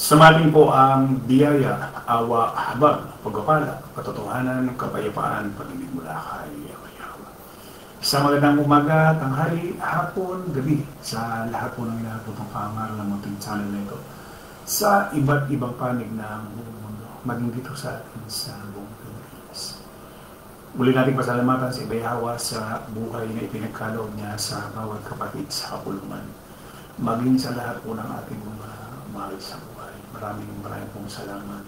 Samatin po ang biyaya, awa, habag, pagpapala, katotohanan, kapayapaan, pag-ibig mula kay Yahweh. Sa magandang umaga, tanghali, hapon, gabi, sa lahat po ng inapotong kaangaral ng munting channel na ito, sa iba't ibang panig ng buong mundo, maging dito sa atin sa buong Pilipinas. Muli natin pasalamatan si Yahweh sa buhay na ipinagkaloob niya sa bawat kapatid sa kapulungan, maging sa lahat po ng ating mga mahal sa buhay. Maraming pong salamat,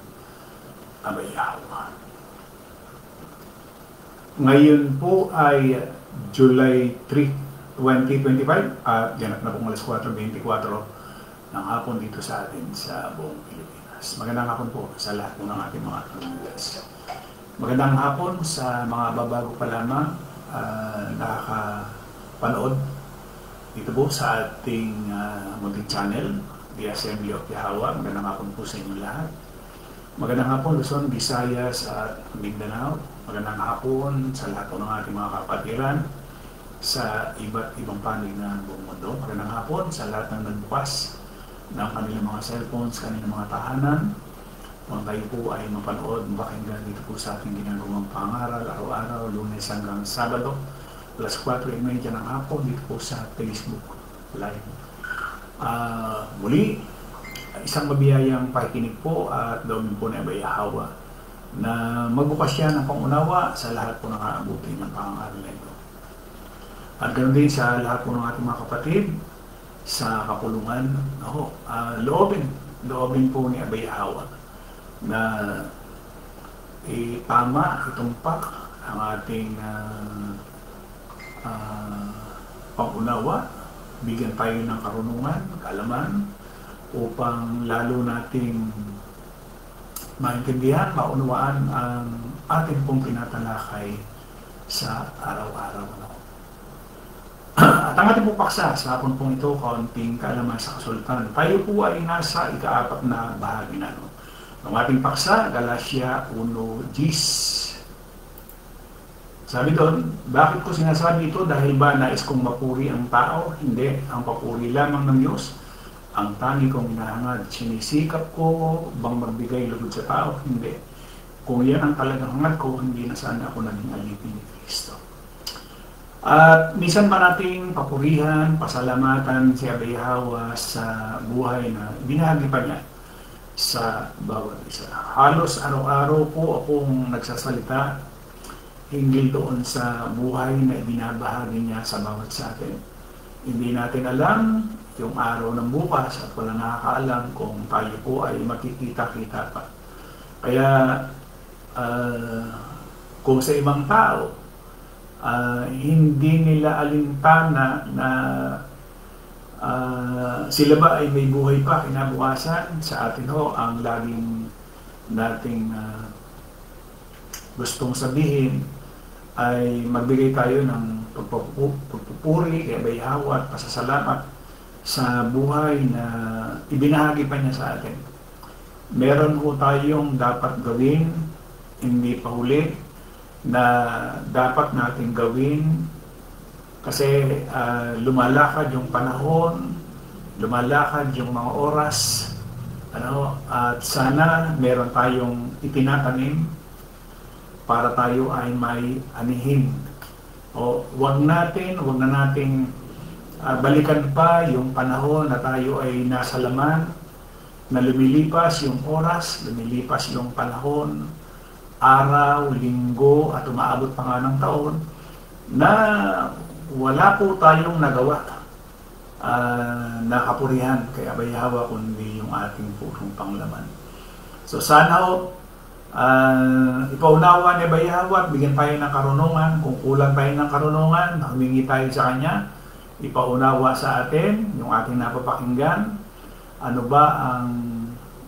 Abay Yahweh. Ngayon po ay July 3, 2025 at ganap na pong alas 4:24 ng hapon dito sa atin sa buong Pilipinas. Magandang hapon po sa lahat po ng ating mga kaibigan. Magandang hapon sa mga babago pa lamang nakakapanood dito po sa ating munting channel, The Assembly of Yahweh. Magandang hapon po sa inyo lahat. Magandang hapon Luzon, Visayas at Mindanao. Magandang hapon sa lahat po ng ating mga kapatiran sa iba't ibang panig ng buong mundo. Magandang hapon sa lahat ng nagbukas ng kanilang mga cellphones, kanilang mga tahanan. Kung tayo po ay mapanood, mapakinggan dito po sa ating ginagawang pangaral, araw-araw, Lunes hanggang Sabado, alas 4:30 ng hapon dito po sa Facebook Live. Muli, isang mabiyayang pakikinig po at gawin po na Abay Yahweh na magbukas siya ng pangunawa sa lahat po ng aabuti ng pangaral na ito. At ganoon din sa lahat po ng ating mga kapatid sa kapulungan, loobin po ni Abay Yahweh na itama, itumpak ang ating pangunawa, bigyan tayo ng karunungan, kaalaman, upang lalo nating maintindihan, maunawaan ang ating pong tinatalakay sa araw-araw. At ang ating pong paksa sa hapon pong ito, kaunting kaalaman sa kasultan. Tayo po ay nasa ika-4 na bahagi na. Ang ating paksa, Galatia 1:10. Sabi doon, bakit ko sinasabi ito? Dahil ba nais kong mapuri ang tao? Hindi, ang papuri lamang ng Diyos. Ang tangi kong hinahangad, sinisikap ko bang magbigay lugod sa tao? Hindi. Kung yan ang talagang hangad ko, hindi na sana ako naging alipin ni Kristo. At minsan pa nating papurihan, pasalamatan si Abay Yahweh sa buhay na binahagi pa niya sa bawat isa. Halos araw-araw po akong nagsasalita hinggil doon sa buhay na ibinabahagi niya sa bawat sa atin. Hindi natin alam yung araw ng bukas at wala nakakaalam kung tayo po ay makikita-kita pa. Kaya kung sa ibang tao, hindi nila alintana na sila ba ay may buhay pa kinabukasan, sa atin ho ang laging nating gustong sabihin ay magbigay tayo ng pagpupuri kay Abay Yahweh at pasasalamat sa buhay na ibinahagi pa niya sa atin. Meron po tayong dapat gawin, hindi pa huli, na dapat natin gawin kasi lumalakad yung panahon, lumalakad yung mga oras, at sana meron tayong itinatanim para tayo ay may anihin. O wag na nating balikan pa yung panahon na tayo ay nasa laman, na lumilipas yung oras, lumilipas yung panahon, araw, linggo, at umaabot pa nga ng taon, na wala po tayong nagawa na kapurihan kay Abay Yahweh kundi yung ating purong panglaman. So sana ipaunawa ni Abay Yahweh, bigyan tayo ng karunungan. Kung kulang tayo ng karunungan, humingi tayo sa Kanya, ipaunawa sa atin yung ating napapakinggan.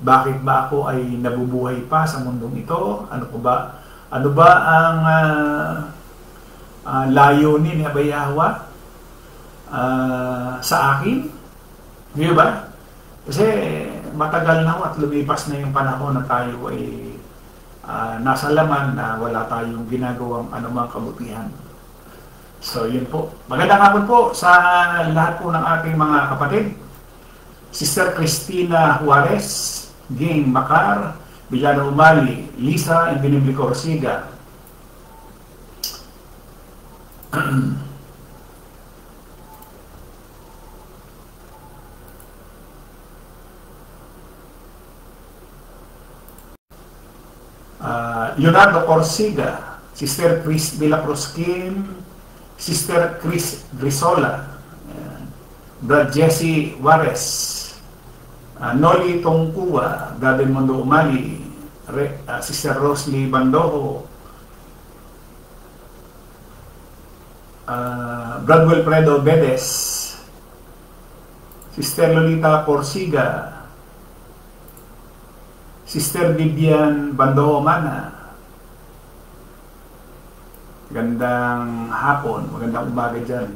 Bakit ba ako ay nabubuhay pa sa mundong ito? Ano ba ang layunin ni Abay Yahweh sa akin? Di ba? Kasi matagal na at lumipas na yung panahon na tayo ay nasa laman na wala tayong ginagawang anumang kabutihan. So yun po. Magandang hapon po sa lahat po ng ating mga kapatid. Sister Cristina Juarez, Ging Makar, Villano Umali, Lisa Indiniblico Orsiga. Leonardo Orsiga, Sister Chris de la Cruz Kim, Sister Chris Grisola, Brad Jesse Juarez, Noli Tongkua, Gabin Mondo Umali, Sister Rosely Bandojo, Brad Wilfredo Bedes, Sister Lolita Porsiga, Sister Vivian Bandojo Mana. Magandang hapon, magandang umaga dyan.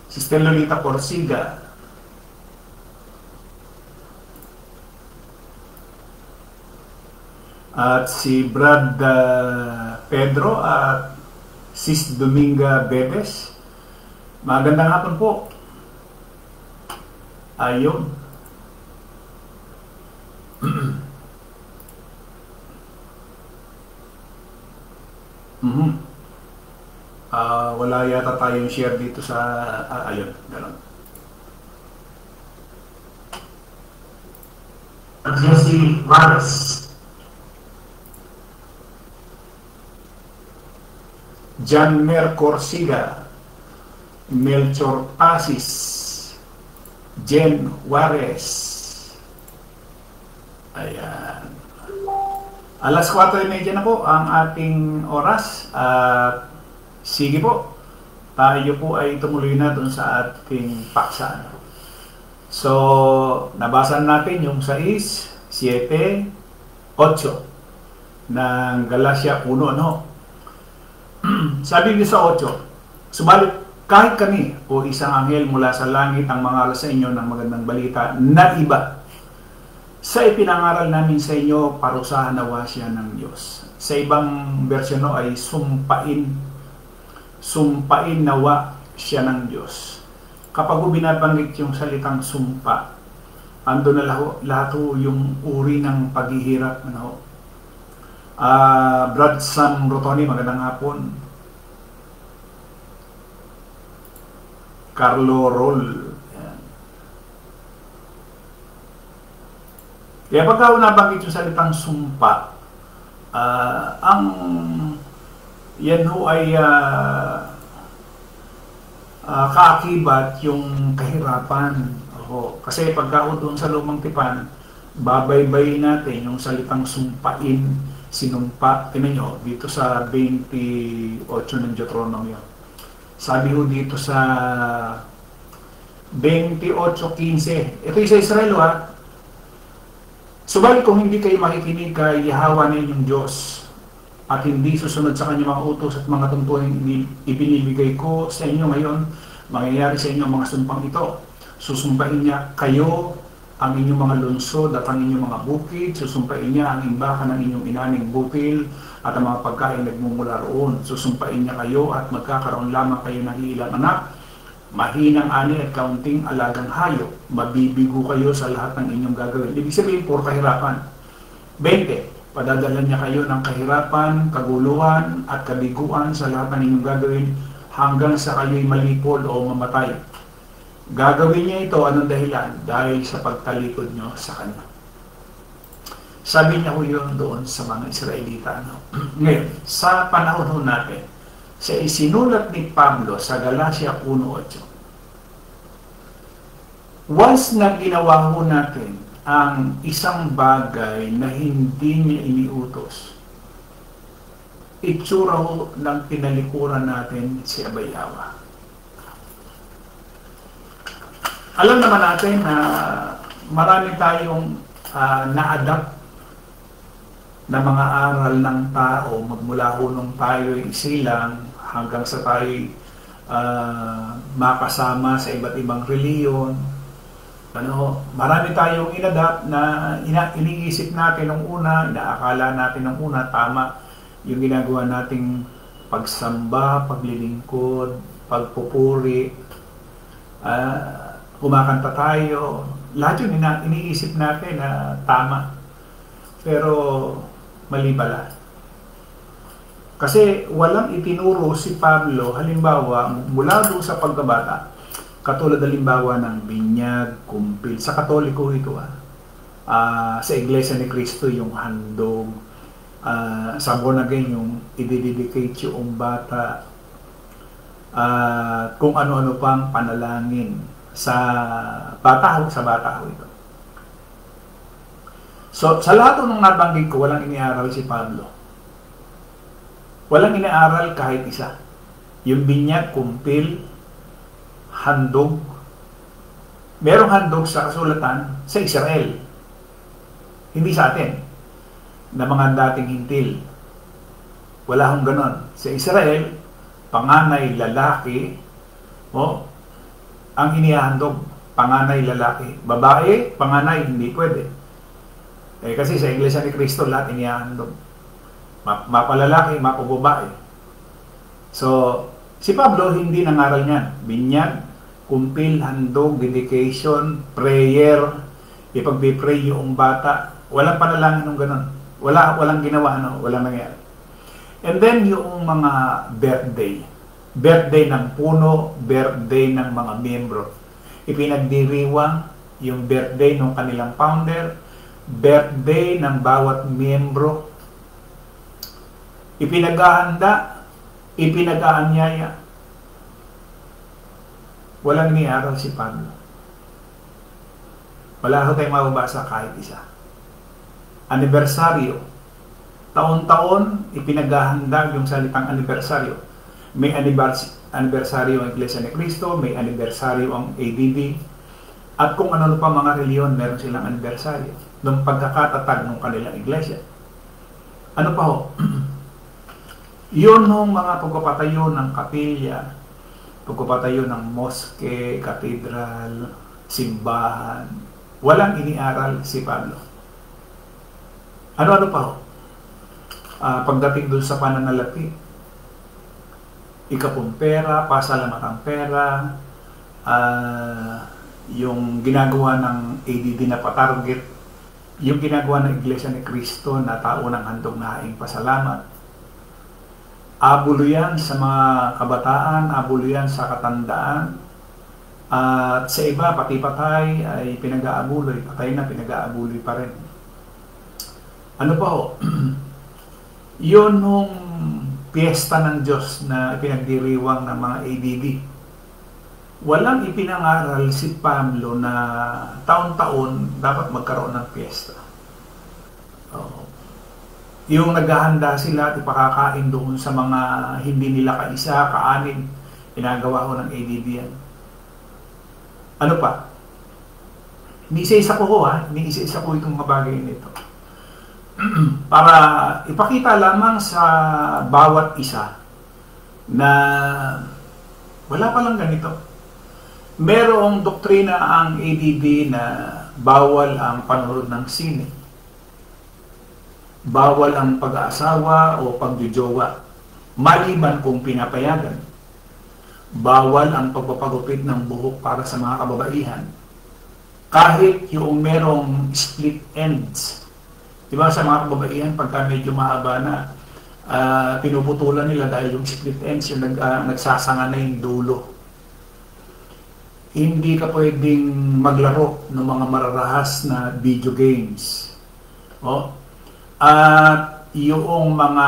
Sister Lolita Porsiga. At si Brad Pedro at Sis Dominga Bebes. Magandang hapon po. Ayun. Wala yata tayong share dito sa ayun, gano'n. Jesse Juarez, John Mer Corsiga, Melchor Pasis, Jen Juarez. Ayan. Alas 4:30 na po ang ating oras. Sige po, tayo po ay tumuloy na dun sa ating paksa. So, nabasa natin yung 6, 7, 8 ng Galacia 1, no? Sabi niyo sa 8, subalit kahit kami o isang anghel mula sa langit ang mangaral sa inyo ng magandang balita na iba, sa ipinangaral namin sa inyo, parusahan nawa siya ng Diyos. Sa ibang bersyon ay sumpain nawa siya ng Diyos. Kapag binabanggit yung salitang sumpa, ando na lahat yung uri ng paghihirap. Ano? Brad Sam Rotoni, magandang hapon. Carlo Roll. Kaya pagka nabanggit yung salitang sumpa, yan ho ay kaakibat yung kahirapan. Kasi pagka doon sa lumang tipan, babaybayin natin yung salitang sumpain, sinumpa. Tingnan nyo, dito sa 28 ng Deuteronomio. Sabi ho dito sa 28:15, ito yung sa Israel ha. Subalit kung hindi kayo makikinig kay Yahweh na inyong Diyos at hindi susunod sa kanyang mga utos at mga tuntunin ibinibigay ko sa inyo ngayon, mangyayari sa inyo ang mga sumpang ito. Susumpain niya kayo ang inyong mga lungsod at ang inyong mga bukid, susumpain niya ang imbakan ng inyong inaning bukil at ang mga pagkain nagmumula roon. Susumpain niya kayo at magkakaroon lamang kayo ng ilang anak, mahinang ani at kaunting alagang hayop. Mabibigo kayo sa lahat ng inyong gagawin. Ibig sabihin, puro kahirapan. 20. Padadala niya kayo ng kahirapan, kaguluhan at kabiguan sa lahat ng inyong gagawin hanggang sa kayo'y malipol o mamatay. Gagawin niya ito, anong dahilan? Dahil sa pagtalikod niyo sa Kanya. Sabi niya ko yun doon sa mga Israelita. Ngayon, sa panahon natin, sa isinulat ni Pablo sa Galacia 1:8, once na ginawa ho natin ang isang bagay na hindi niya iniutos, itsura ho ng pinalikuran natin si Abay Yawa. Alam naman natin na marami tayong na-adapt na mga aral ng tao magmula ho nung tayo'y isilang hanggang sa tayo'y makasama sa iba't ibang reliyon. Marami tayong inadapt na iniisip natin nung una, inaakala natin nung una, tama yung ginagawa nating pagsamba, paglilingkod, pagpupuri, kumakanta tayo, Lahat yun iniisip natin na tama. Pero mali pala. Kasi walang itinuro si Pablo, halimbawa, mula doon sa pagkabata, katulad halimbawa ng binyag, kumpil, sa Katoliko ito sa Iglesia ni Cristo yung handog, sa born again yung i-dedicate yung bata, kung ano-ano pang panalangin sa bata ito. So, sa lahat ng nabanggit ko, walang iniaral si Pablo. Walang inaaral kahit isa. Yung binyag, kumpil, handog. Merong handog sa kasulatan sa Israel. Hindi sa atin. Na mga dating hintil. Wala hong ganon. Sa Israel, panganay, lalaki, ang inihahandog. Panganay, lalaki. Babae, panganay, hindi pwede. Kasi sa Iglesia ni Cristo, lahat inihahandog. Mapalalaki, mapababae. So, si Pablo hindi nangaral niyan. Binyag, kumpil, handog, dedication, prayer, ipagbe-pray yung bata. Walang panalangin ng ganun. Walang ginawa, walang nangyari. And then, yung mga birthday. Birthday ng puno, birthday ng mga miyembro. Ipinagdiriwang yung birthday ng kanilang founder, birthday ng bawat miyembro, ipinaghahanda, ipinag-aanyaya. Walang iniaral si Pablo. Wala ko tayong mababasa kahit isa. Anibersaryo. Taon-taon, ipinaghahanda yung salitang anibersaryo. May anibersaryo ang Iglesia ni Cristo, may anibersaryo ang ADD, at kung ano pa mga reliyon, meron silang anibersaryo ng pagkakatatag ng kanilang iglesia. Ano pa ho? Yun nung mga pagpapatayo ng kapilya, pagpapatayo ng moske, katedral, simbahan, walang iniaral si Pablo. Ano-ano pa ho? Pagdating doon sa pananalapi, ikapong pera, pasalamatang pera, yung ginagawa ng ADD na patarget, yung ginagawa ng Iglesia ni Cristo na tao ng handog na haing pasalamat, abulo yan sa mga kabataan, abulo yan sa katandaan, at sa iba, pati patay ay pinag-aabuloy, patay na pinag-aabuloy pa rin. Ano pa ho? Yun nung piyesta ng Diyos na pinagdiriwang ng mga ADD. Walang ipinangaral si Pablo na taon-taon dapat magkaroon ng piyesta. Yung naghahanda sila at ipakakain doon sa mga hindi nila kaisa, kaanin, ginagawa ko ng ADD yan. Ano pa? Ni-isa-isa ko ni-isa-isa ko itong mga bagay nito. Para ipakita lamang sa bawat isa na wala palang ganito. Merong doktrina ang ADD na bawal ang panonood ng sine. Bawal ang pag-aasawa o pagjujowa, maliban kung pinapayagan. Bawal ang pagpapagupit ng buhok para sa mga kababaihan, kahit yung merong split ends. Diba sa mga kababaihan, pagka medyo mahaba na, pinuputulan nila dahil yung split ends, yung nagsasanga na yung dulo. Hindi ka pwedeng maglaro ng mga mararahas na video games. At yung mga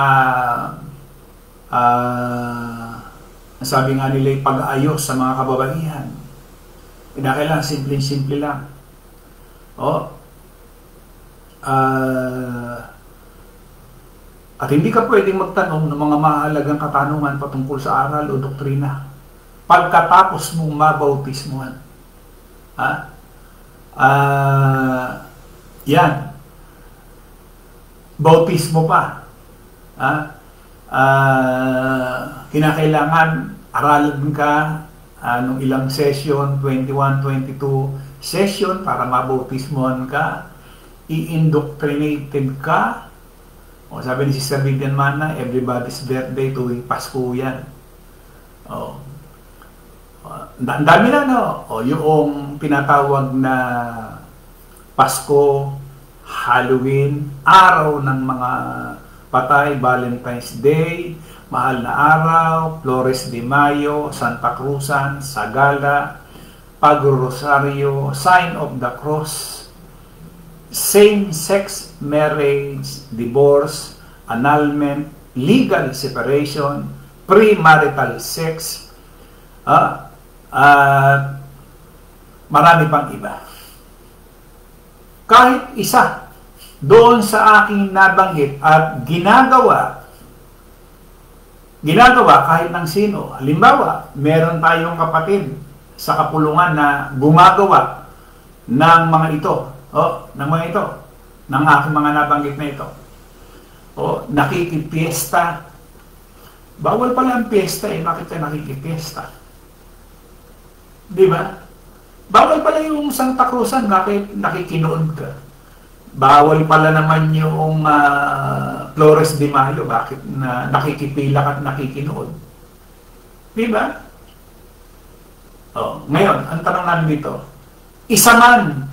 sabi nga nila yung pag-aayos sa mga kababaihan, kailangan simple-simple lang. At hindi ka pwedeng magtanong ng mga mahalagang katanungan patungkol sa aral o doktrina pagkatapos mong mabautismuhan. Yan. Bautismo pa. Kinakailangan aralan ka nung ilang session, 21, 22 session para mabautismuhan ka, i-indoctrinated ka. Sabi ni Sister Vivian Mana, everybody's birthday tuwing Pasko yan. ang dami na, no? O, yung tinatawag na Pasko, Halloween, araw ng mga patay, Valentine's Day, mahal na araw, Flores de Mayo, Santa Cruzan, Sagala, Pag-Rosario, Sign of the Cross, same-sex marriage, divorce, annulment, legal separation, premarital sex, at marami pang iba. Kahit isa doon sa aking nabanggit at ginagawa kahit ng sino. Halimbawa, meron tayong kapatid sa kapulungan na gumagawa ng mga ito, ng aking mga nabanggit na ito. Nakikipiesta. Bawal pala ang piyesta bakit ka nakikipiesta? Di ba? Bawal pala yung Santa Cruzan, bakit nakikinood ka? Bawal pala naman yung Flores de Mayo, bakit nakikipilak at nakikinood? Di ba? Ngayon, ang tanong namin dito, isa man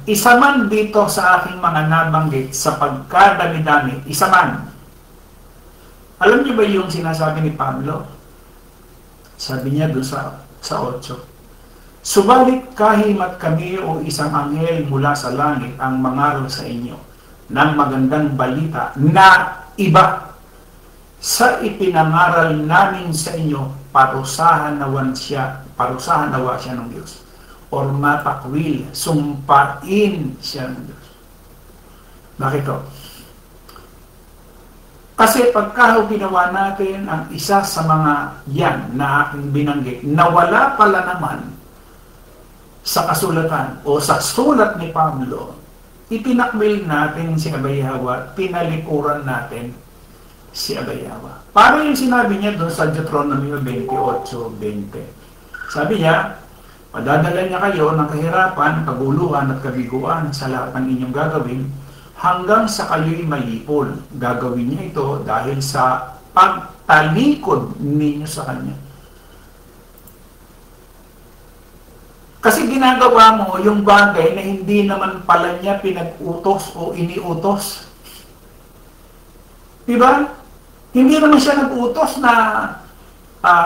dito sa aking mga nabanggit sa pagkadami-dami, isa man. Alam niyo ba yung sinasabi ni Pablo? Sabi niya doon sa 8. Subalit kahimat kami o isang anghel mula sa langit ang mangaral sa inyo ng magandang balita na iba sa ipinangaral namin sa inyo, parusahan nawa siya ng Diyos, or matakwil, sumpain siya ng Diyos. Bakit to? Kasi pagka ginawa natin ang isa sa mga yan na aking binanggit, nawala pala naman sa kasulatan o sa sulat ni Pablo, itinakmil natin si Abayawa, pinalikuran natin si Abayawa. Para yung sinabi niya doon sa Deuteronomy 28:20. Sabi niya, padadala niya kayo ng kahirapan, kaguluhan at kabiguan sa lahat ng inyong gagawin hanggang sa kayo'y malipol. Gagawin niya ito dahil sa pagtalikod ninyo sa Kanya. Kasi ginagawa mo yung bagay na hindi naman pala niya pinag-utos o iniutos. Diba? Hindi naman siya nag-utos na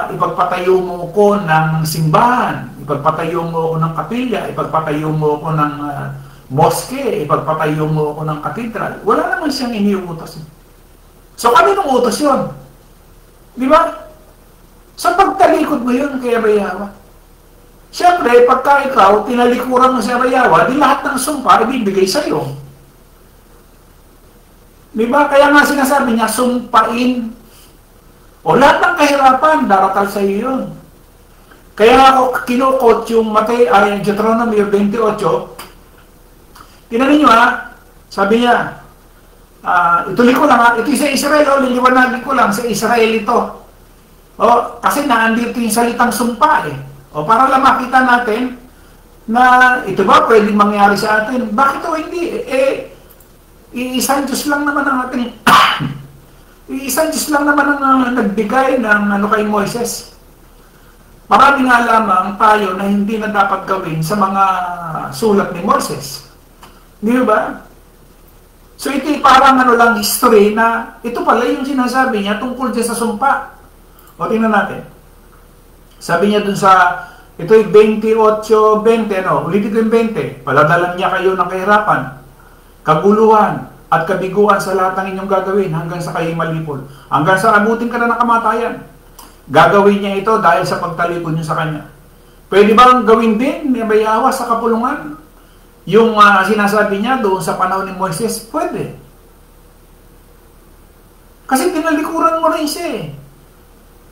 ipagpatayo mo ko ng simbahan, ipagpatayo mo ko ng kapilya, ipagpatayo mo ko ng moske, ipagpatayo mo ko ng katedral. Wala naman siyang iniutos. So, kaninong utos yun? Diba? Sa pagtalikod mo yun kay Abayawa. Siyempre, pagka ikaw, tinalikuran mo si Abayawa, di lahat ng sumpa ibibigay sa iyo. Diba? Kaya nga sinasabi niya, sumpain. O lahat ng kahirapan, daratal sa iyo yun. Kaya nga ako kinukot yung Deuteronomy 28. Tinanin nyo sabi niya, ituloy ko lang ito sa Israel, liliwanagin ko lang, sa Israel ito. Kasi naandito yung salitang sumpa para lang makita natin na ito ba pwedeng mangyari sa atin? Bakit o hindi? Iisang Diyos lang naman ang ating iisang Diyos lang naman ang nagbigay ng kay Moises. Marami nga lamang tayo na hindi na dapat gawin sa mga sulat ni Moses. Di ba? So ito parang lang history na ito pala yung sinasabi niya tungkol dyan sa sumpa. O tingnan natin. Sabi niya dun sa, ito'y 28:20, ulitin ko yung 20, paladalan niya kayo ng kahirapan, kaguluhan, at kabiguan sa lahat ng inyong gagawin hanggang sa kayo'y malipol. Hanggang sa abutin ka na ng kamatayan. Gagawin niya ito dahil sa pagtalikod niyo sa Kanya. Pwede bang gawin din ni Abayawa sa kapulungan? Yung sinasabi niya doon sa panahon ni Moises, pwede. Kasi tinalikuran mo rin siya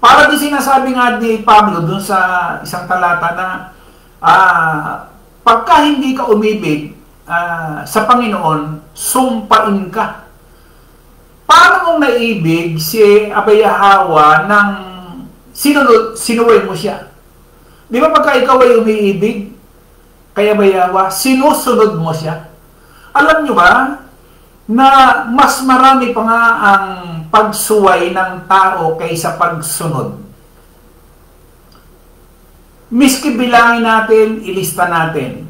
Para din sinasabi nga ni Pablo doon sa isang talata na pagka hindi ka umibig sa Panginoon, sumpain ka. Paano mong naibig si Abayawa nang sinuway mo siya? Di ba pagka ikaw ay umiibig kay Abayawa, sinusunod mo siya? Alam nyo ba na mas marami pa nga ang pagsuway ng tao kaysa pagsunod. Miski bilangin natin, ilista natin.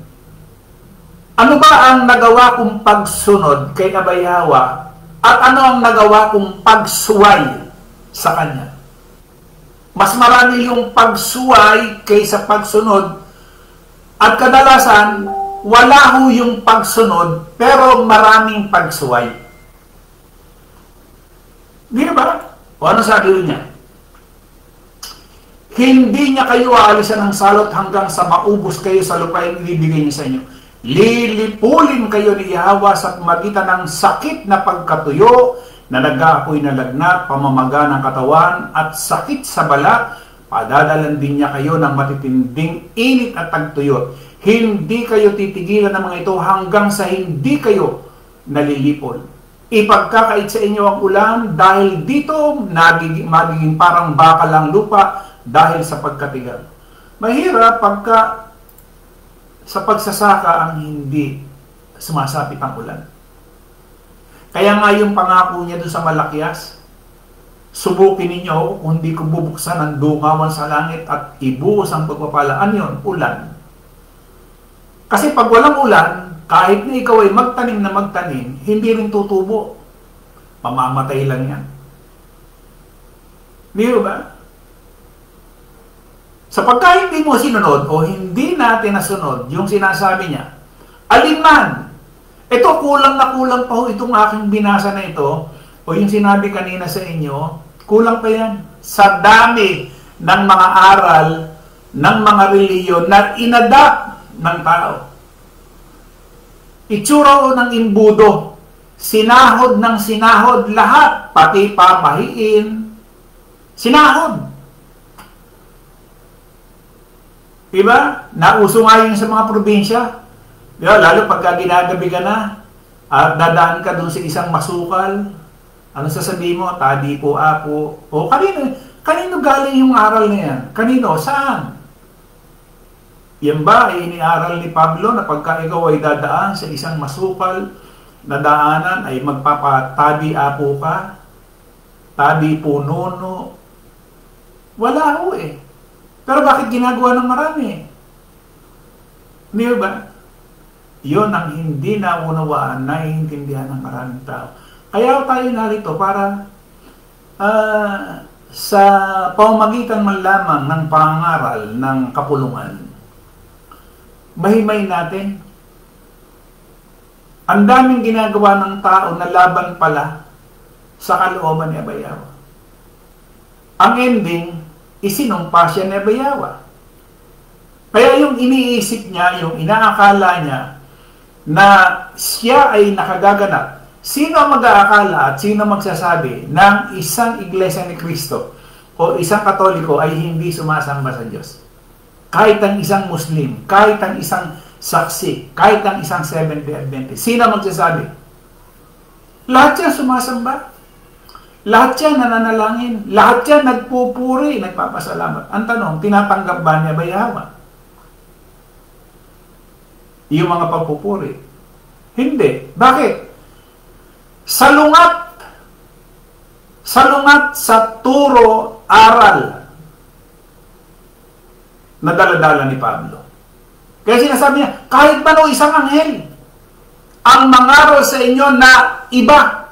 Ano ba ang nagawa kong pagsunod kay Abay Hawa at ano ang nagawa kong pagsuway sa kanya? Mas marami yung pagsuway kaysa pagsunod at kadalasan wala ho yung pagsunod pero maraming pagsuway. Di ba? O ano sabi niya? Hindi niya kayo aalisan ng salot hanggang sa maubos kayo sa lupain ibibigay niya sa inyo. Lilipulin kayo ni Yahweh sa magitan ng sakit na pagkatuyo na nag-aapoy na lagnat, pamamaga ng katawan at sakit sa balat. Padadalan din niya kayo ng matitinding init at tagtuyo. Hindi kayo titigilan ng mga ito hanggang sa hindi kayo nalilipol. Ipagkakait sa inyo ang ulan dahil dito magiging parang bakal ang lupa dahil sa pagkatigal. Mahirap pagka sa pagsasaka ang hindi sumasapit ang ulan. Kaya nga yung pangako niya doon sa Malakias, subukin ninyo kung hindi ko bubuksan ang dungawan sa langit at ibuhos ang pagpapala. Ano yun? Ulan. Kasi pag walang ulan, kahit na ikaw ay magtanim na magtanim, hindi rin tutubo. Mamamatay lang yan. Di ba? Sapagka hindi mo sinunod o hindi natin nasunod yung sinasabi niya, alinman, ito kulang na kulang pa ho itong aking binasa na ito o yung sinabi kanina sa inyo, kulang pa yan sa dami ng mga aral ng mga reliyon na inadapt ng tao. Itsura o ng imbudo, sinahod ng sinahod lahat, pati pamahiin, sinahod. Diba? Nauso nga yun sa mga probinsya. Diba? Lalo pagka ginagabi ka na at dadaan ka dun sa isang masukal, ano sasabihin mo? Tadi po, apo. O kanino galing yung aral na yan? Kanino? Saan? Yan ba ay iniaral ni Pablo na pagka ikaw ay dadaan sa isang masukal na daanan ay magpapatabi apo ka? Tabi po nono? Wala ho eh. Pero bakit ginagawa ng marami? Di ba? Yun ang hindi naunawaan, naiintindihan ng maraming tao. Kaya tayo narito para sa pamamagitan man lamang ng pangaral ng kapulungan, mahimay natin. Ang daming ginagawa ng tao na laban pala sa kalooban ni Abay Hawa. Ang ending, isinumpa siya ni Abay Hawa. Kaya yung iniisip niya, yung inaakala niya na siya ay nakagaganap, sino ang mag-aakala at sino magsasabi ng isang iglesia ni Kristo o isang Katoliko ay hindi sumasamba sa Diyos? Kahit ang isang Muslim, kahit ang isang saksi, kahit ang isang Seventh-day Adventist, sino magsasabi? Lahat yan sumasamba. Lahat yan nananalangin. Lahat yan nagpupuri, nagpapasalamat. Ang tanong, tinatanggap ba niya Abay Hawa yung mga pagpupuri? Hindi. Bakit? Salungat sa turo, aral na daladala ni Pablo. Kaya sinasabi niya, kahit man o isang anghel ang mangaral sa inyo na iba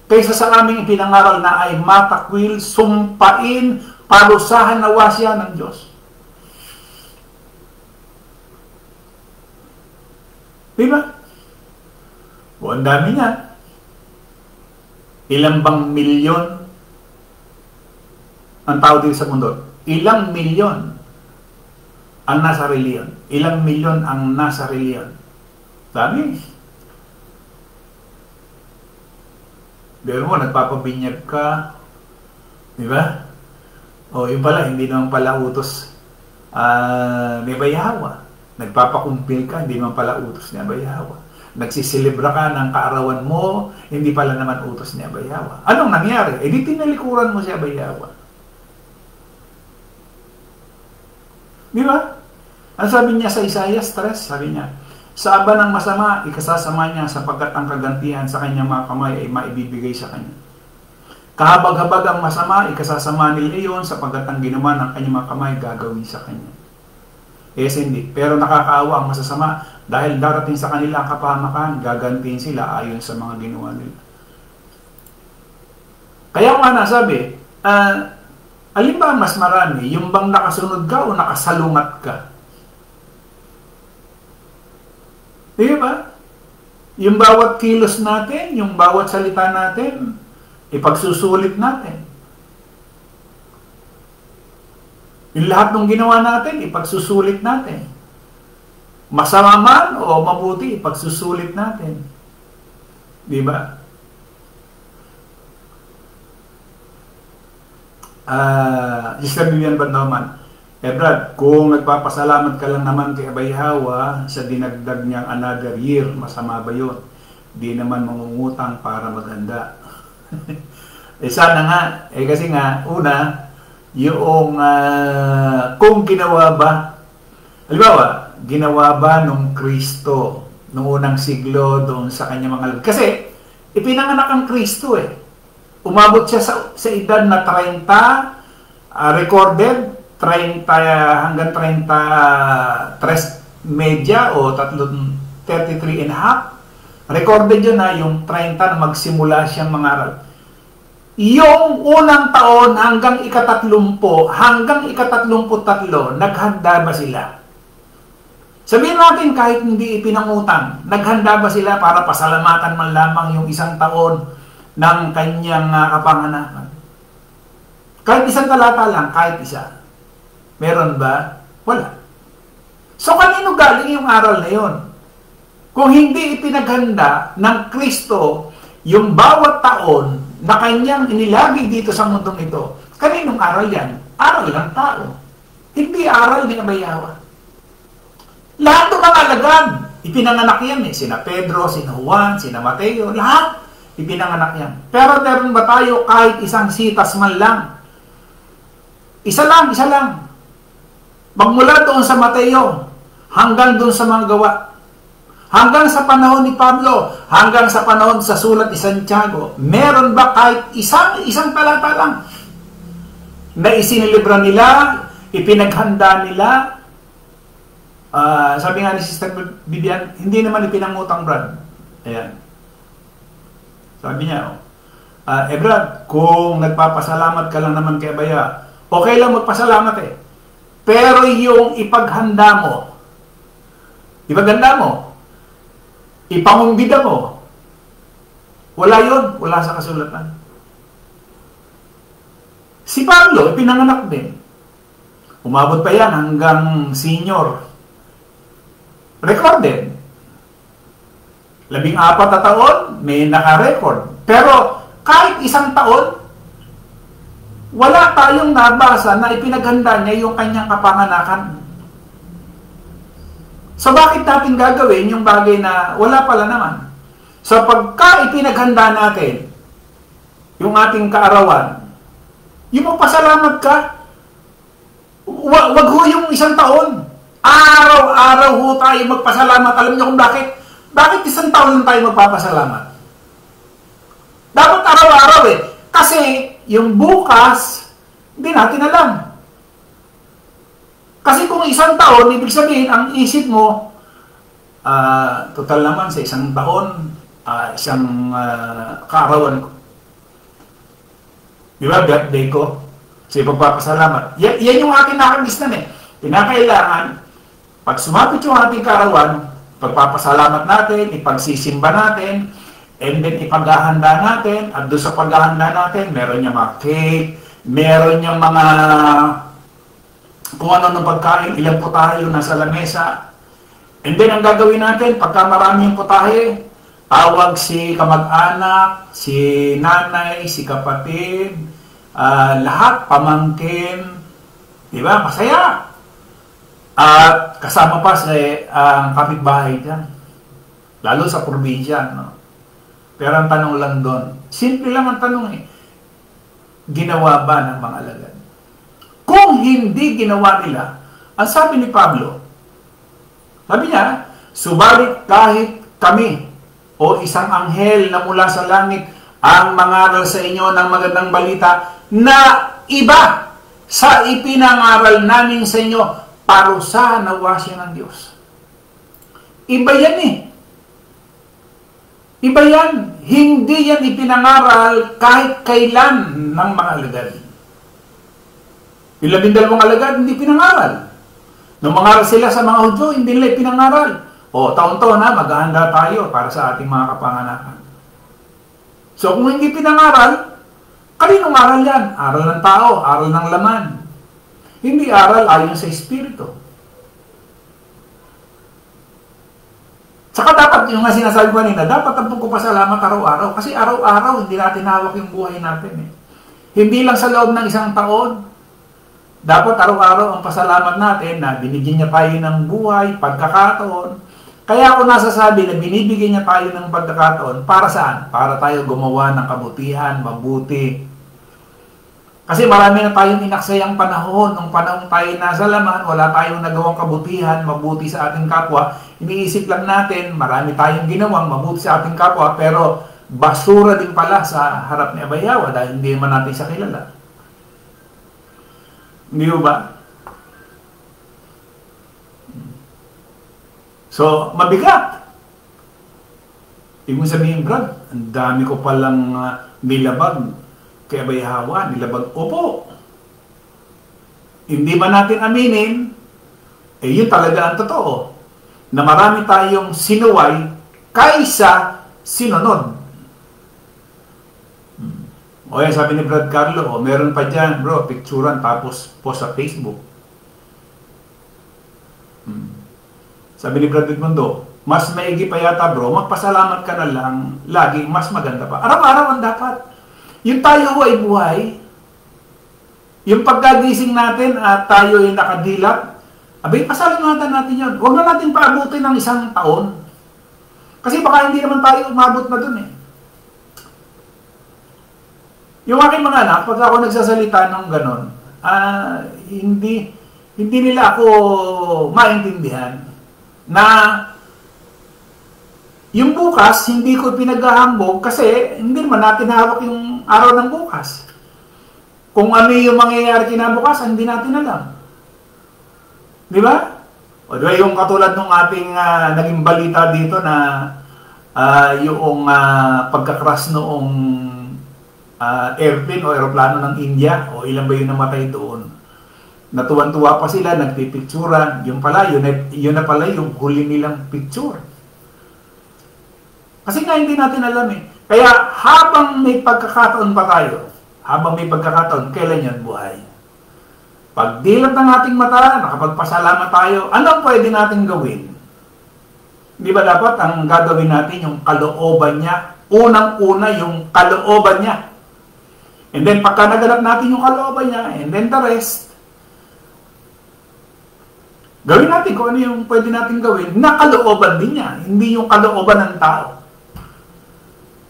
kaysa sa aming ipinangaral na ay matakwil, sumpain, parusahan na wasya ng Diyos. Diba? O, ang dami niya. Ilang bang milyon ang tao dito sa mundo? Ilang milyon ang nasa reliyon? Ilang milyon ang nasa reliyon? Dami. Pero mo, nagpapabinyag ka. Di ba? O, yun pala, hindi naman pala utos ni Abay Hawa. Nagpapakumpil ka, hindi naman pala utos ni Abay Hawa. Nagsisilibra ka ng kaarawan mo, hindi pala naman utos ni Abay Hawa. Anong nangyari? Eh, di tinalikuran mo si Abay Hawa. Di ba? Ang sabi niya sa Isaiah 3, sabi niya, sa aba ng masama, ikasasama niya sapagkat ang kagantihan sa kanyang mga kamay ay maibibigay sa kanya. Kahabag-habag ang masama, ikasasama nila iyon sapagkat ang ginawa ng kanyang mga kamay gagawin sa kanya. Yes, hindi. Pero nakakaawa ang masasama dahil darating sa kanila ang kapahamakan, gagantiin sila ayon sa mga ginawa nila. Kaya nga nasabi, alin ba mas marami? Yung bang nakasunod ka o nakasalungat ka? Di ba? Yung bawat kilos natin, yung bawat salita natin, ipagsusulit natin. Yung lahat ng ginawa natin, ipagsusulit natin. Masama man o mabuti, ipagsusulit natin. Di ba? Sister Vivian Bandoman, Brad, kung nagpapasalamat ka lang naman kay Abay Hawa sa dinagdag niyang another year, masama ba yun? Di naman mangungutang para maganda. Sana nga, kasi nga, una, yung kung ginawa ba, halimbawa, ginawa ba nung Kristo, nung unang siglo, doon sa kanya mga kasi, ipinanganak ang Kristo Umabot siya sa edad na 30, recorded, 30 hanggang 33 media o 33 and a half. Recorded yun na yung 30 na magsimula siyang mangaral. Yung unang taon hanggang ika-30, hanggang ika-33, naghanda ba sila? Sabihin natin kahit hindi ipinangutang, naghanda ba sila para pasalamatan man lamang yung isang taon ng kanyang kapanganakan? Kahit isang talata lang, kahit isa. Meron ba? Wala. So, kanino galing yung aral na yun? Kung hindi ipinaghanda ng Kristo yung bawat taon na kanyang inilagay dito sa mundong ito, kaninong aral yan? Aral ng tao. Hindi aral ni Abay Hawa. Lahat ng mga alagad, ipinanganak yan Sina Pedro, sina Juan, sina Mateo, lahat ipinanganak yan. Pero meron ba tayo kahit isang sitas man lang? Isa lang. Magmula doon sa Mateo, hanggang doon sa mga gawa. Hanggang sa panahon ni Pablo, hanggang sa panahon sa sulat ni Santiago, meron ba kahit isang talata lang na isinilibra nila, ipinaghanda nila? Sabi nga ni Sister Vivian, hindi naman ipinangutang, Brad. Ayan. Sabi niya, Brad, kung nagpapasalamat ka lang naman kay Abaya, okay lang magpasalamat Pero yung ipaghanda mo, ipangumbida mo, wala yun, wala sa kasulatan. Si Pablo, pinanganak din. Umabot pa yan hanggang senior. Recorded. 14 na taon, may naka-record. Pero kahit isang taon, wala tayong nabasa na ipinaghanda niya yung kanyang kapanganakan. So bakit natin gagawin yung bagay na wala pala naman? So pagka ipinaghanda natin yung ating kaarawan, yung magpasalamat ka, wag ho yung isang taon. Araw-araw ho tayo magpasalamat. Alam niyo kung bakit? Bakit isang taon lang tayo magpapasalamat? Dapat araw-araw Kasi yung bukas, hindi natin alam. Kasi kung isang taon, ibig sabihin, ang isip mo, total naman sa isang taon, isang kaarawan ko. Di ba? Birthday ko. Kasi pagpapasalamat. Yan yung aking nakagisnan Pinakailangan, pag sumapit yung ating kaarawan, pagpapasalamat natin, ipagsisimba natin, and then ipaghahanda natin, at doon sa paghahanda natin, meron niyang mga cake, meron niyang mga kung ano ng pagkain, ilang putahe yung nasa lamesa. And then ang gagawin natin, pagka marami yung putahe, tawag si kamag-anak, si nanay, si kapatid, lahat, pamangkin, di ba? Masaya. At kasama pa ang kapitbahay dyan. Lalo sa probinsya, no? Pero ang tanong lang doon, simple lang ang tanong ginawa ba ng mga alagad? Kung hindi ginawa nila, ang sabi ni Pablo, sabi niya, subalit kahit kami o isang anghel na mula sa langit ang mangaral sa inyo ng magandang balita na iba sa ipinangaral namin sa inyo, parusahan nawa siya ng Diyos. Iba yan eh. Iba yan. Hindi yan ipinangaral kahit kailan ng mga alagad. Yung 12 alagad, hindi pinangaral. Nung mangaral sila sa mga Hudyo, hindi nila ipinangaral. O, taon-taon na, maghahanda tayo para sa ating mga kapanganakan. So, kung hindi pinangaral, kaninong aral yan? Aral ng tao, aral ng laman. Hindi aral ayon sa Espiritu. Saka dapat, yung nga sinasabi ko kanina, dapat ang pagpapasalamat araw-araw. Kasi araw-araw, hindi natin hawak yung buhay natin. Hindi lang sa loob ng isang taon. Dapat araw-araw ang pasalamat natin na binigyan niya tayo ng buhay, pagkakataon. Kaya ako nasasabi na binibigyan niya tayo ng pagkakataon, para saan? Para tayo gumawa ng kabutihan, mabuti. Kasi marami na tayong inaksayang panahon. Nung panahon tayo nasa laman, wala tayong nagawang kabutihan, mabuti sa ating kapwa. Iniisip lang natin, marami tayong ginawang mabuti sa ating kapwa, pero basura din pala sa harap ni Abay Yawa dahil hindi naman natin siya kilala. Hindi ba? So, mabigat. Ibig sabihin, Brad, ang dami ko palang nilabag kay Abay Yawa, nilabag. Opo. Hindi ba natin aminin? Yun talaga ang totoo. Na marami tayong sinuway kaysa sinunod. O yan, sabi ni Brad Carlo, meron pa dyan, bro, picturean tapos post sa Facebook. Sabi ni Brad Edmundo, mas maigi pa yata, bro, magpasalamat ka na lang, laging mas maganda pa. Araw-araw ang dapat. Yung tayo ay buhay, yung pagkagising natin at tayo ay nakadilat, abay, pasalamatan natin yun. Huwag na natin paabutin ng 1 taon. Kasi baka hindi naman tayo umabot na dun eh. Yung aking mga anak, pag ako nagsasalita ng ganon, hindi nila ako maintindihan na yung bukas, hindi ko pinaghahambog kasi hindi naman natin hawak yung araw ng bukas. Kung ano yung mangyayari kinabukasan, hindi natin alam. Di ba? O diba yung katulad ng ating naging balita dito na yung pagkakras noong airplane o aeroplano ng India, o ilan ba yung namatay doon? Natuwan-tuwa pa sila, nagpipicturan. Yung pala, yun na pala yung huli nilang picture. Kasi nga hindi natin alam eh. Kaya habang may pagkakataon pa tayo, kailan yan buhay? Pag dilat ng ating mata, nakapagpasalamat tayo, ano ang pwede natin gawin? Di ba dapat ang gagawin natin yung kalooban niya? Unang-una yung kalooban niya. And then pagka naganap natin yung kalooban niya, and then the rest, gawin natin kung ano yung pwede natin gawin na kalooban din niya, hindi yung kalooban ng tao.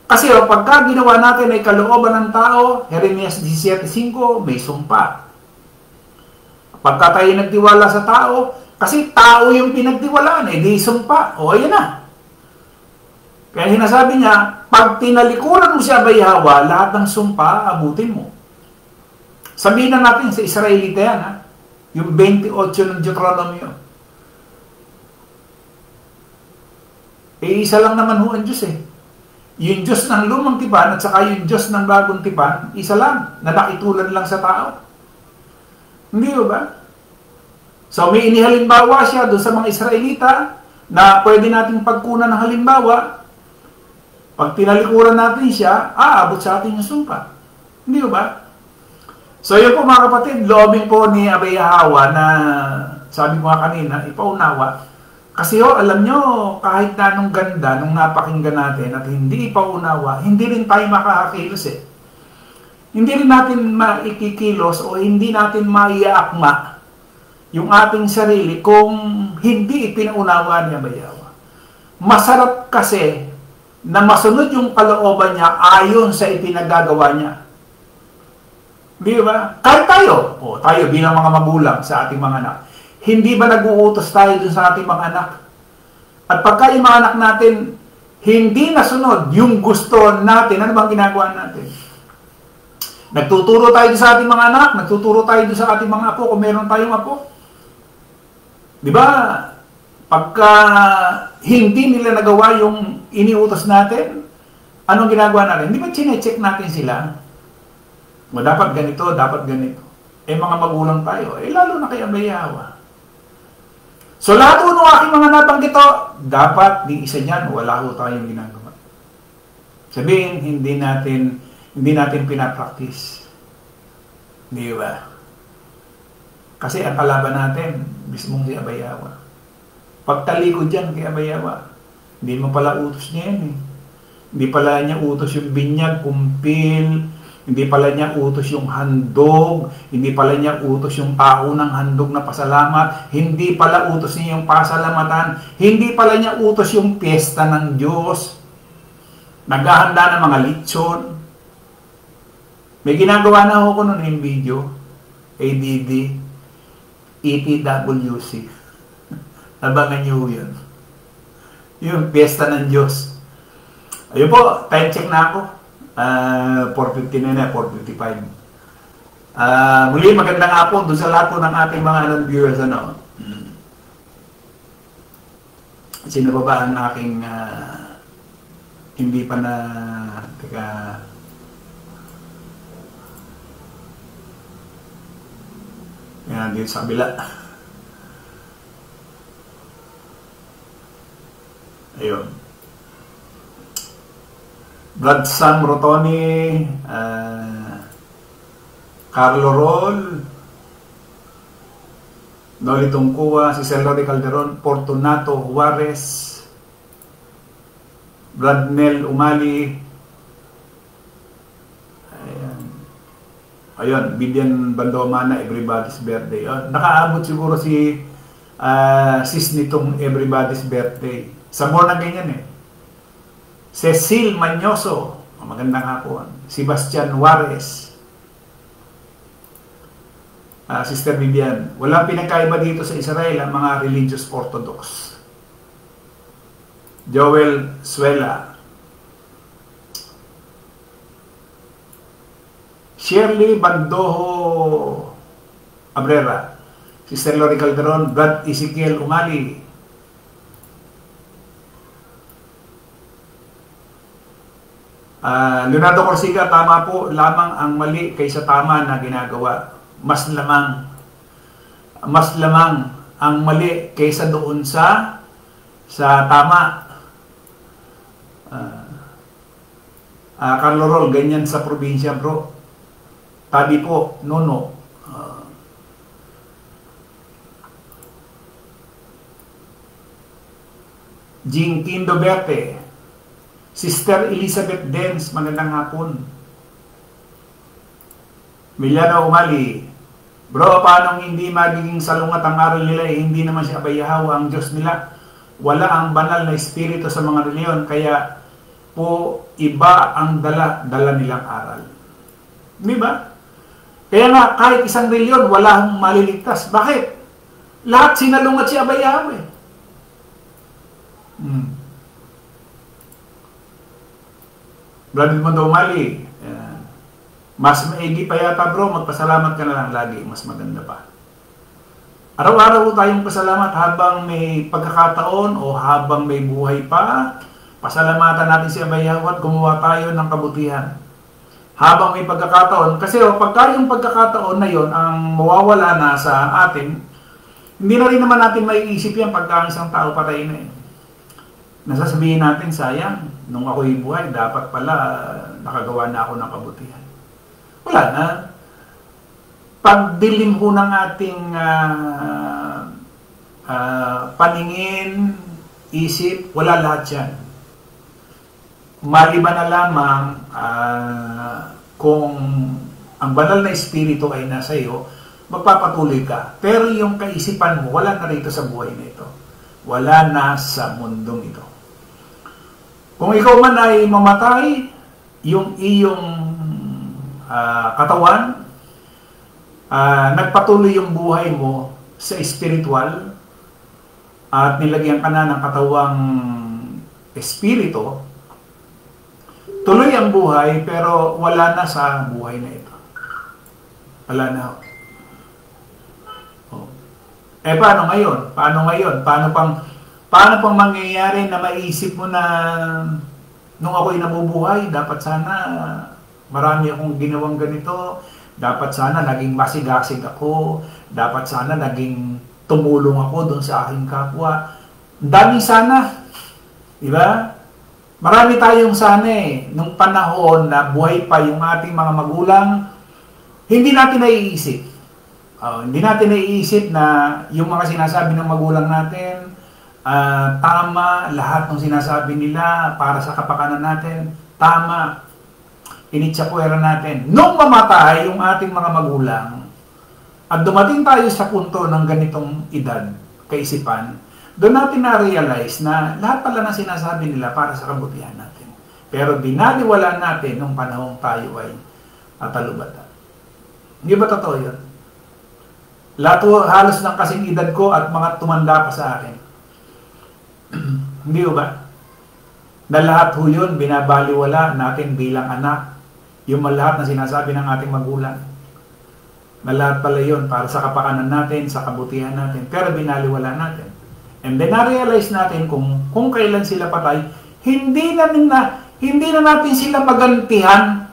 Kasi pagka ginawa natin ay kalooban ng tao, Jeremias 17:5, may sumpa. Pagka tayo nagtiwala sa tao, kasi tao yung pinagtiwalaan, di sumpa. O ayan na. Kaya sinasabi niya, pag tinalikuran mo si Abay Yawa, lahat ng sumpa, abutin mo. Sabihin na natin sa Israelita yan, ha? Yung 28 ng Deuteronomio. Isa lang naman ho ang Diyos eh. Yung Diyos ng lumang tipan at saka yung Diyos ng bagong tipan, isa lang, na nakitulad lang sa tao. Hindi ba? So may inihalimbawa siya doon sa mga Israelita na pwede nating pagkunan ng halimbawa. Pag tinalikuran natin siya, aabot sa atin yung sumpa. Hindi ba? So yun po mga kapatid, loobin po ni Abay Yawa na sabi ko nga kanina, ipaunawa. Kasi alam nyo, kahit na anong ganda nung napakinggan natin at hindi ipaunawa, hindi rin tayo makakakilos eh. Hindi rin natin maikikilos o hindi natin maiaakma yung ating sarili kung hindi ipinaunawa ni Abay Yawa. Masarap kasi na masunod yung kalooban niya ayon sa ipinagagawa niya. Di ba? Kahit tayo, tayo bilang mga magulang sa ating mga anak, hindi ba nag-uutos tayo dun sa ating mga anak? At pagka yung mga anak natin, hindi nasunod yung gusto natin, ano bang ginagawa natin? Nagtuturo tayo sa ating mga anak, nagtuturo tayo sa ating mga apo, kung meron tayong apo. Di ba? Pagka hindi nila nagawa yung iniutos natin, anong ginagawa natin? Di ba chine-check natin sila? O dapat ganito, dapat ganito. Eh mga magulang tayo, lalo na kay Abay Yawa. So lahat ng aking mga nabanggit ito, dapat di isa niyan, wala ho tayong ginagawa. Sabihin, hindi natin pinapractice. Di ba? Kasi ang kalaban natin, mismong si Abay Yawa. Pagtalikod dyan kay Abay Yawa, hindi mo pala utos niya yan eh. Hindi pala niya utos yung binyag, kumpil, hindi pala niya utos yung handog, hindi pala niya utos yung tao ng handog na pasalamat, hindi pala utos niya yung pasalamatan, hindi pala niya utos yung piyesta ng Diyos, naghahanda ng mga litsyon. May ginagawa na ako noon yung video, ADD, ETWC. Abangan niyo yun. Yung piyesta ng Diyos. Ayun po, time check na ako. 4:50 na, 4:55. Muli, magandang hapon doon sa lahat po ng ating mga viewers. Sino ba ang aking hindi pa na yan, dito sa kabila. Ayun. Brad Sam Rotoni, Carlo Roll, Noli Tungkua, si Celo de Calderon, Fortunato Juarez, Brad Nel Umali, ayun, Bibian Bandomana, Everybody's Birthday. Nakaabot siguro si sis nitong Everybody's Birthday. Sa born na ganyan eh. Cecil Manyoso, magandang hapon. Sebastian Juarez, Sister Vivian, walang pinagkaiba dito sa Israel ang mga religious orthodox. Joel Suela, Shirley Bandoho Abrera, Sister Lori Calderon, Brad Ezekiel Umali, Leonardo Corsica, tama po, lamang ang mali kaysa tama na ginagawa. Mas lamang ang mali kaysa doon sa tama. Carlo Roll, ganyan sa probinsya bro. Tabi po, nono. Jing Kindo Berte, Sister Elizabeth Dens, magandang hapon. Miliano Umali, bro, paano hindi magiging salungat ang aral nila? Hindi naman si Abay Yawa ang Diyos nila. Wala ang banal na espiritu sa mga reliyon, kaya po iba ang dala nilang aral. Di ba? Kaya nga, kahit isang reliyon, wala akong maliligtas. Bakit? Lahat sinalungat si Abay Yawa. Brother Mondo Mali, mas maigi pa yata bro, magpasalamat ka na lang lagi, mas maganda pa. Araw-araw tayong pasalamat habang may pagkakataon o habang may buhay pa, pasalamatan natin si Abay Yawa at gumawa tayo ng kabutihan. Habang may pagkakataon, kasi pagka yung pagkakataon na yon ang mawawala na sa atin, hindi na rin naman natin maiisip yan pagka isang tao patay na yun. Nasasabihin natin, sayang, nung ako'y buhay, dapat pala nakagawa na ako ng kabutihan. Wala na. Pagdilim ho ng ating paningin, isip, wala lahat yan. Maliban na lamang kung ang banal na espiritu ay nasa iyo, magpapatuloy ka. Pero yung kaisipan mo, wala na rito sa buhay na ito. Wala na sa mundong ito. Kung ikaw man ay mamatay, yung iyong katawan, nagpatuloy yung buhay mo sa spiritual at nilagyan ka na ng katawang espiritu, tuloy ang buhay pero wala na sa buhay na ito. Wala na. Oh. Paano ngayon? Paano pang mangyayari na maisip mo na nung ako'y nabubuhay, dapat sana marami akong ginawang ganito, dapat sana naging masigasig ako, dapat sana naging tumulong ako doon sa aking kapwa. Daming sana. Diba? Marami tayong sana nung panahon na buhay pa yung ating mga magulang, hindi natin naiisip. Hindi natin naiisip na yung mga sinasabi ng magulang natin, tama, lahat ng sinasabi nila para sa kapakanan natin, tama, initsapuera natin. Nung mamatay yung ating mga magulang, at dumating tayo sa punto ng ganitong edad, kaisipan, doon natin na-realize na lahat pala na sinasabi nila para sa kabutihan natin. Pero binaliwala natin nung panahong tayo ay talubata. Hindi ba totoo yun? Halos ng kasing edad ko at mga tumanda pa sa akin. Hindi ba? Na lahat ho yun, binabaliwala natin bilang anak. Yung lahat na sinasabi ng ating magulang. Na lahat pala yun para sa kapakanan natin, sa kabutihan natin. Pero binaliwala natin. And then na-realize natin kung kailan sila patay, hindi na natin sila magantihan.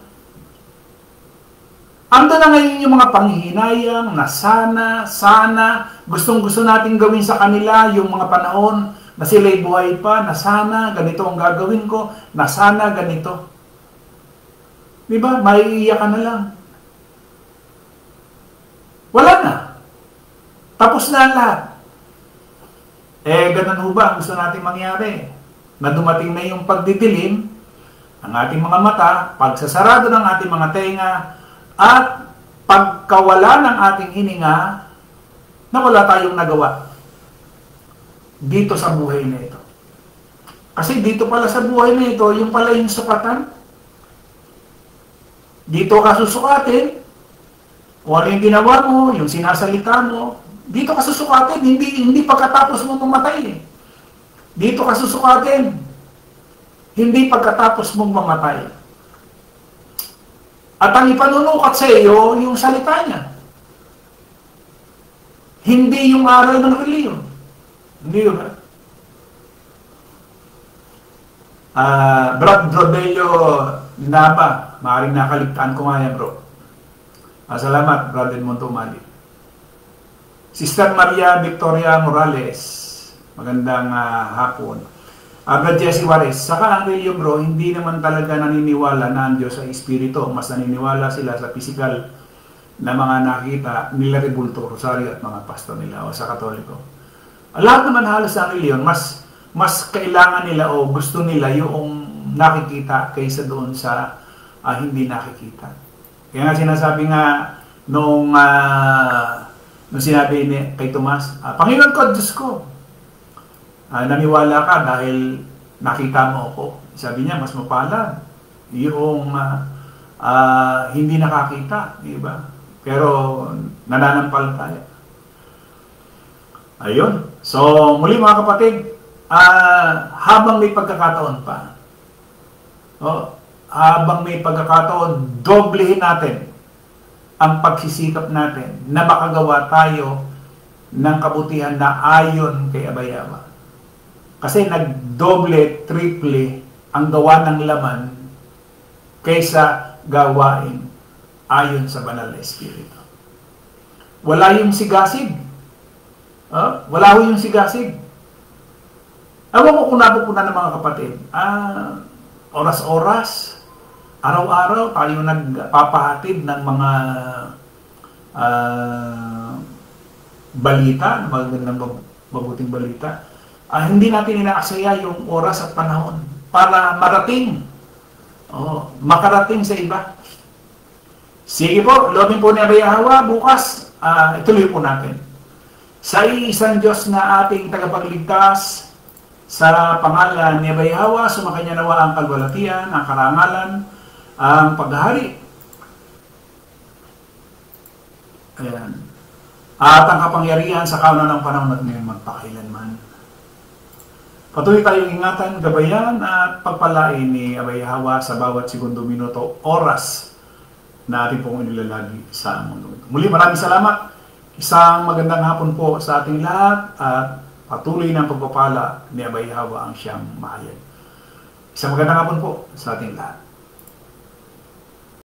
Ando na ngayon yung mga panghihinayang na sana, gustong-gusto natin gawin sa kanila yung mga panahon na sila'y buhay pa, na sana ganito ang gagawin ko, na sana ganito. Diba? Maiiyak ka na lang. Wala na. Tapos na ang lahat. Ganun ho ba ang gusto natin mangyari? Na dumating na yung pagdidilim, ang ating mga mata, pagsasarado ng ating mga tenga, at pagkawala ng ating hininga, na wala tayong nagawa dito sa buhay na ito. Kasi dito pala sa buhay na ito, yung pala yung sukatan. Dito ka susukatin, kung ano yung ginawa mo, yung sinasalita mo, dito ka susukatin, hindi pagkatapos mo mamatay. Dito ka susukatin, hindi pagkatapos mong mamatay. At ang ipanunukat sa iyo, yung salita niya. Hindi yung aral ng reliyon. Hindi ba? Brad Rodelio Naba, maaaring nakaligtaan ko nga yan, bro. Salamat, Brother Montomali. Sister Maria Victoria Morales, magandang hapon. Brad Jesse Juarez, saka ang reliyon, bro, hindi naman talaga naniniwala na ang Diyos ay Espiritu. Mas naniniwala sila sa physical na mga nakita nila Rebulto, Rosario at mga pastor nila o sa Katoliko. Lahat naman halos sa reliyon, mas kailangan nila o gusto nila yung nakikita kaysa doon sa hindi nakikita. Kaya nga sinasabi nga nung sinabi kay Tomas, Panginoon ko, Diyos ko, naniwala ka dahil nakita mo ako. Sabi niya, mas mapalad yung hindi nakakita, di ba? Pero nananampalataya. Ayun. So, muli mga kapatid, habang may pagkakataon pa, habang may pagkakataon, doblehin natin ang pagsisikap natin na makagawa tayo ng kabutihan na ayon kay Abayaba. Kasi nagdoble, triple ang gawa ng laman kaysa gawain ayon sa banal na Espiritu. Wala yung sigasig. Wala yung sigasig. Ewan ko kung napupunan ng mga kapatid. Oras-oras, araw-araw tayo nagpapahatid ng mga balita, magandang mabuting balita. Hindi natin inaaksaya yung oras at panahon para makarating sa iba. Sige po, loobin po ni Abayhawa, bukas, ituloy po natin. Sa iisang Diyos na ating tagapagligtas, sa pangalan ni Abayhawa, sumakanya nawa ang kalwalatian, ang karangalan, ang paghahari. Ayan. At ang kapangyarihan sa kauna ng panahon at ngayon magpakailanman. Patuloy tayong ingatan, gabayan at pagpalain ni Abay Hawa sa bawat segundo, minuto, oras na ating pong inilalagi sa mundo. Muli, maraming salamat. Isang magandang hapon po sa ating lahat at patuloy ng pagpapala ni Abay Hawa ang siyang mahayag. Isang magandang hapon po sa ating lahat.